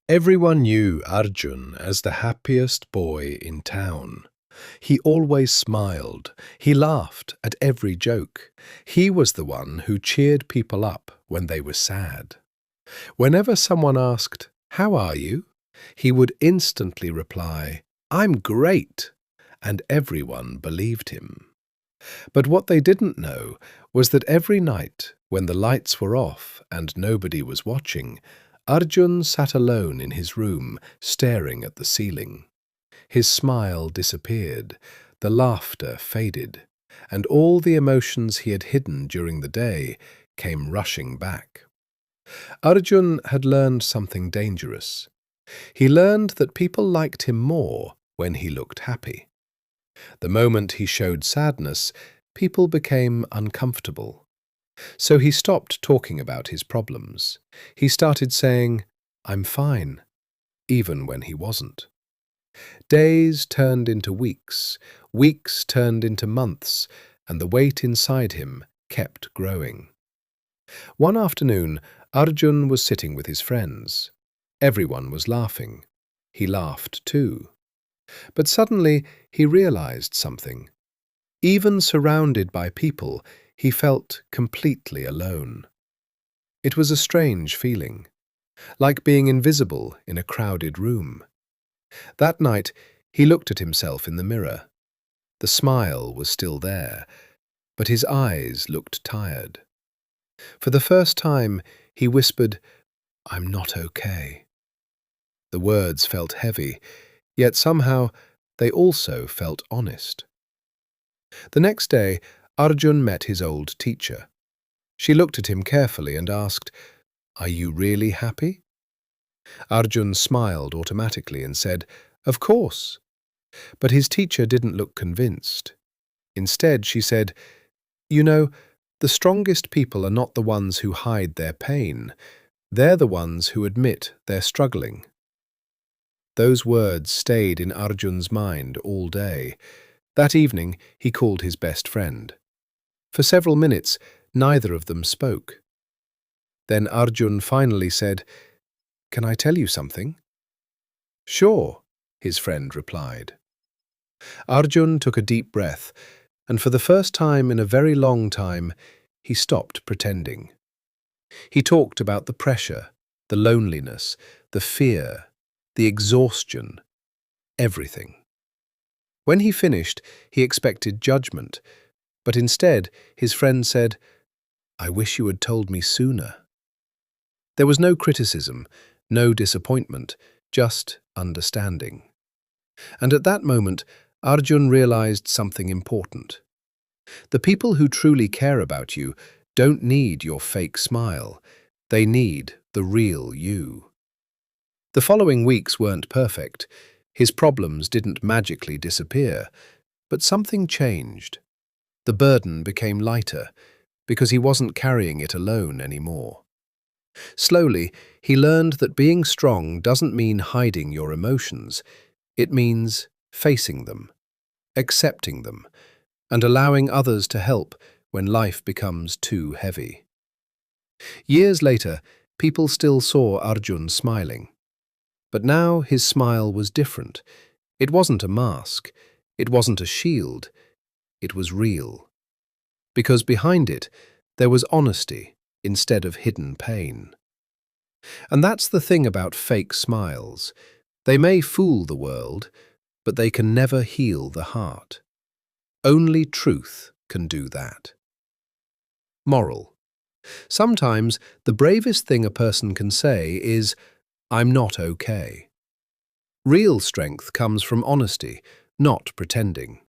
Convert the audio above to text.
Everyone knew Arjun as the happiest boy in town. He always smiled. He laughed at every joke. He was the one who cheered people up when they were sad. Whenever someone asked, "How are you?" he would instantly reply, "I'm great," and everyone believed him. But what they didn't know was that every night, when the lights were off and nobody was watching, Arjun sat alone in his room, staring at the ceiling. His smile disappeared, the laughter faded, and all the emotions he had hidden during the day came rushing back. Arjun had learned something dangerous. He learned that people liked him more when he looked happy. The moment he showed sadness, people became uncomfortable. So he stopped talking about his problems. He started saying, "I'm fine," even when he wasn't. Days turned into weeks turned into months, and the weight inside him kept growing. One afternoon, Arjun was sitting with his friends. Everyone was laughing. He laughed too. But suddenly he realized something. Even surrounded by people, he felt completely alone. It was a strange feeling, like being invisible in a crowded room. That night, he looked at himself in the mirror. The smile was still there, but his eyes looked tired. For the first time, he whispered, "I'm not okay." The words felt heavy, yet somehow they also felt honest. The next day, Arjun met his old teacher. She looked at him carefully and asked, "Are you really happy?" Arjun smiled automatically and said, "Of course." But his teacher didn't look convinced. Instead, she said, "You know, the strongest people are not the ones who hide their pain. They're the ones who admit they're struggling." Those words stayed in Arjun's mind all day. That evening, he called his best friend. For several minutes, neither of them spoke. Then Arjun finally said, "Can I tell you something?" "Sure," his friend replied. Arjun took a deep breath, and for the first time in a very long time, he stopped pretending. He talked about the pressure, the loneliness, the fear, the exhaustion, everything. When he finished, he expected judgment, but instead his friend said, "I wish you had told me sooner." There was no criticism, no disappointment, just understanding. And at that moment, Arjun realized something important. The people who truly care about you don't need your fake smile. They need the real you. The following weeks weren't perfect. His problems didn't magically disappear, but something changed. The burden became lighter because he wasn't carrying it alone anymore. Slowly, he learned that being strong doesn't mean hiding your emotions. It means facing them, accepting them, and allowing others to help when life becomes too heavy. Years later, people still saw Arjun smiling. But now his smile was different. It wasn't a mask. It wasn't a shield. It was real. Because behind it, there was honesty instead of hidden pain. And that's the thing about fake smiles. They may fool the world, but they can never heal the heart. Only truth can do that. Moral: sometimes the bravest thing a person can say is, "I'm not okay." Real strength comes from honesty, not pretending.